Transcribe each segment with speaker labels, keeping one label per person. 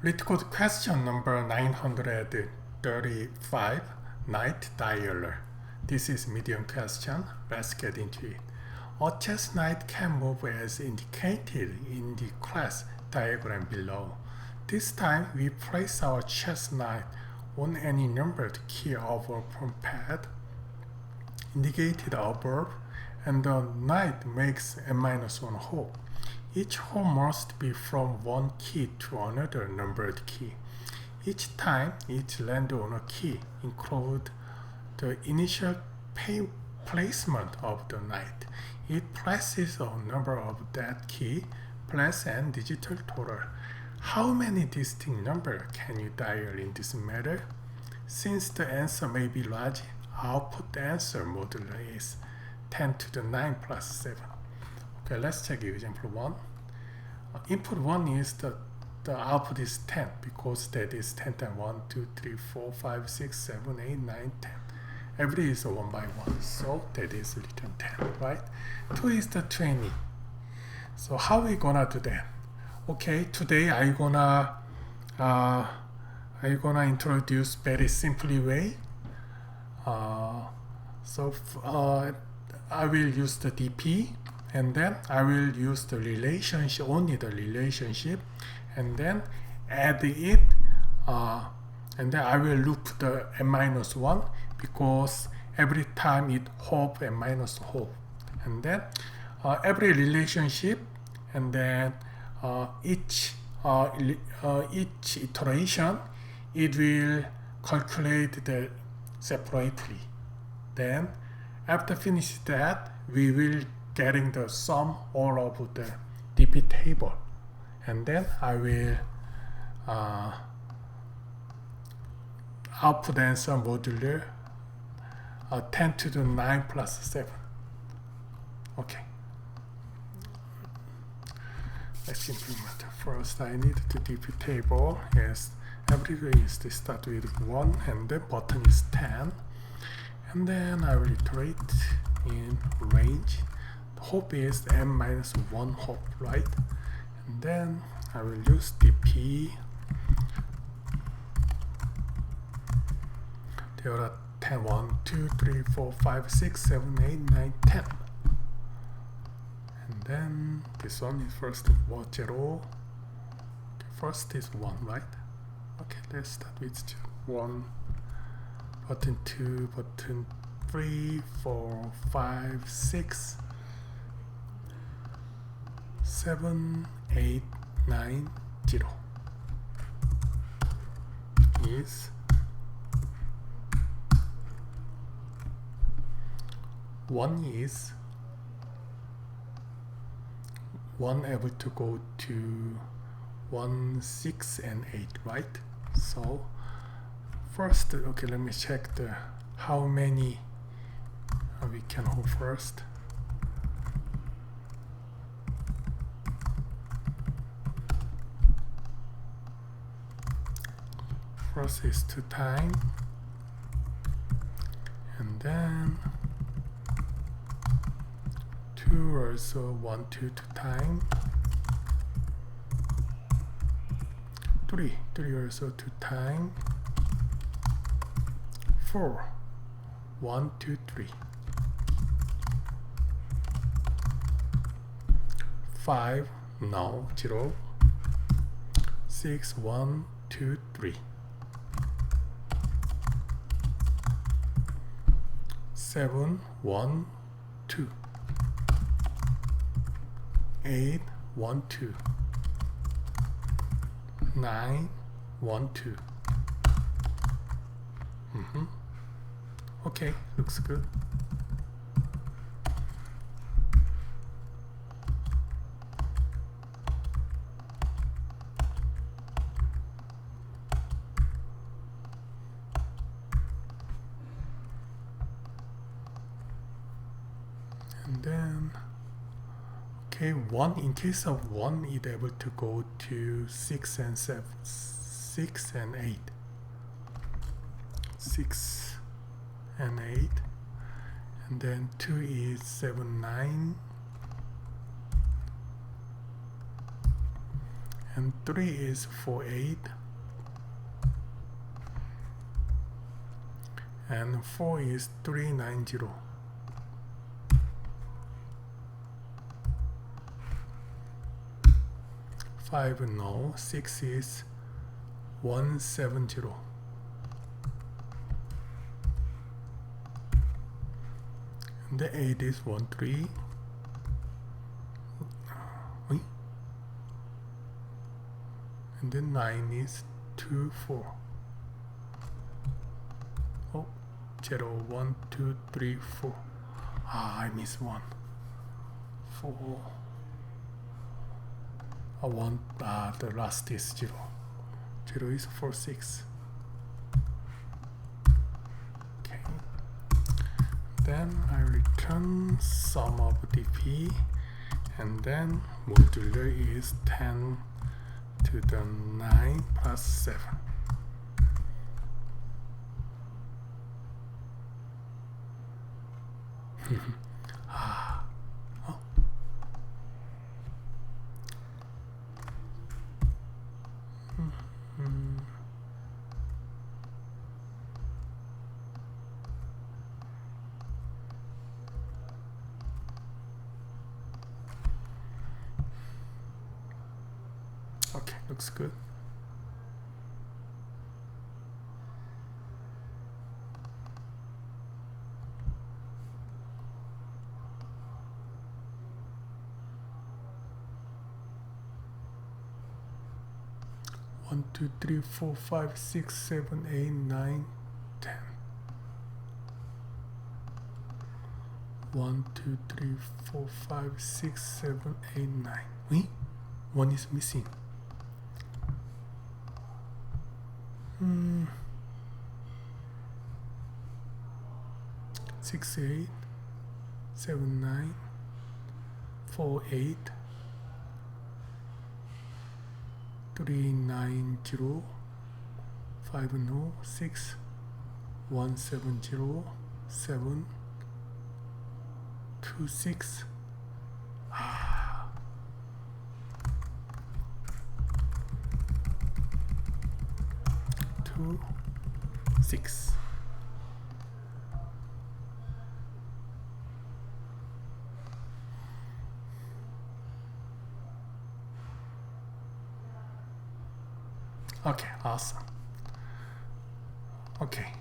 Speaker 1: Leet code question number 935, Knight Dialer. This is medium question. Let's get into it. A chess knight can move as indicated in the class diagram below. This time we place our chess knight on any numbered key of a pawn pad indicated above, and the knight makes n-1 hop. Each hop must be from one key to another numbered key. Each time it lands on a key include the initial placement of the knight. It places a number of that key, place and digital total. How many distinct numbers can you dial in this matter? Since the answer may be large, output answer modulo is 10 to the 9 plus 7. Okay, let's check example 1. Input 1 is the output is 10 because that is 10 times 1, 2, 3, 4, 5, 6, 7, 8, 9, 10. Every is 1 by 1, so that is written 10, right? 2 is the 20. So how we gonna do that? Okay, today I gonna introduce very simply way. I will use the DP, and then I will use the relationship, only the relationship, and then add it, and then I will loop the n-1 because every time it hop n-1 hop, and then every relationship, and then each iteration it will calculate the separately. Then after finish that, we will getting the sum all of the DP table, and then I will output answer modulo 10 to the 9 plus 7. Okay, let's implement. First I need the DP table. Yes, everywhere is to start with 1, and the button is 10, and then I will iterate in range. The hop is n-1 hop, right? And then I will use DP. There are 10, 1, 2, 3, 4, 5, 6, 7, 8, 9, 10. And then this one is first 0. Okay, first is 1, right? Okay, let's start with 1, button 2, button 3, 4, 5, 6, 7, 8, 9, 0 is 1 is 1 able to go to 1, 6, and 8, right? So first, okay, let me check the how many we can hold first. First is 2 times, and then 2 also 1, 2, 2 times. 3 also 2 times. 4, 1, 2, 3. 5, no, 0. 6, 1, 2, 3. 7, 1, 2. 8, 1, 2. 9, 1, 2. Okay, looks good. And then, okay, 1, in case of 1, it's able to go to 6 and 7, 6 and 8. 6 and 8, and then 2 is 7, 9, and 3 is 48, and 4 is 390. 5 no, 6 is 170. And the 8 is 13. And then 9 is 24. Oh, 0, 1, 2, 3, 4. Ah, I missed 1. 4. 1, the last is 0. 0 is 4, 6. Okay. Then I return sum of dp, and then modular is 10 to the 9 plus 7. Ah. Oh. Okay, looks good. One, two, three, four, 5, 6, 7, 8, 9, 10. 1, 2, 3, 4, 5, 6, 7, 8, 9. Wait, 1 is missing. 6, 8, 7, 9, 4, 8, 3, 9, 0, 5, no, 6, 1, 7, 0, 7, 2, 6. 2, 6. Okay, awesome. Okay.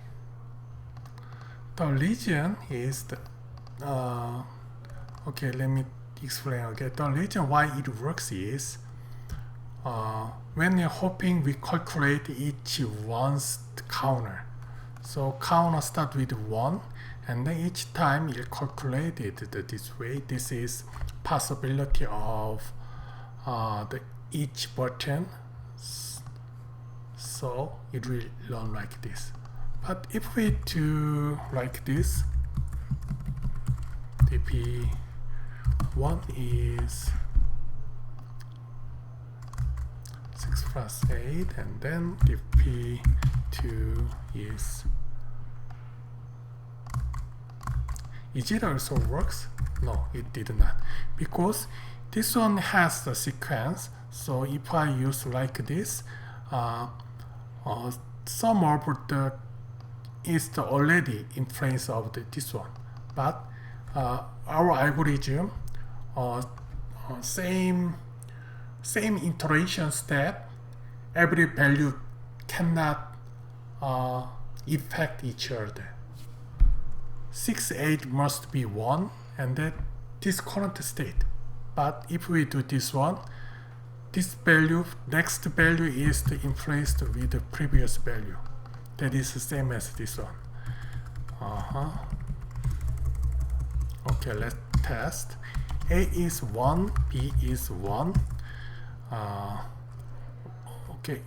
Speaker 1: The region is the okay, let me explain. Okay, the reason why it works is when you're hopping, we calculate each one's counter. So counter start with 1, and then each time you calculate it this way. This is possibility of each button. So it will run like this. But if we do like this, dp1 is 6 plus 8, and then dp2 is... Is it also works? No, it did not. Because this one has the sequence, so if I use like this, some of the is already in place of this one, but our algorithm same iteration step, every value cannot affect each other. 6, 8 must be 1, and then this current state. But if we do this one, this value, next value is influenced with the previous value. That is the same as this one. Okay, let's test. A is 1, B is 1. Okay,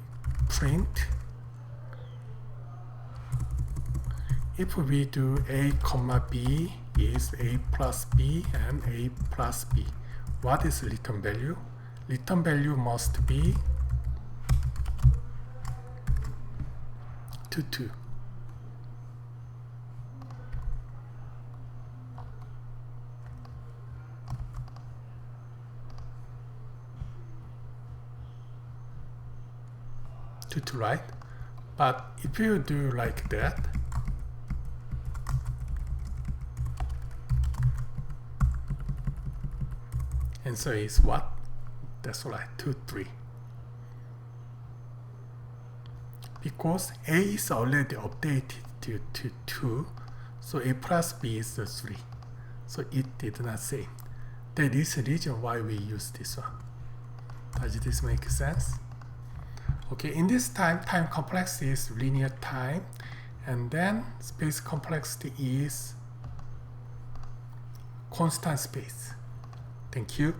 Speaker 1: print. If we do A comma B is A plus B and A plus B. What is return value? Return value must be 2, 2. to right. But if you do like that, answer is what? That's right, 2, 3. Because A is already updated to 2, so A plus B is the 3. So it did not say. That is the reason why we use this one. Does this make sense? Okay, in this time complexity is linear time, and then space complexity is constant space. Thank you.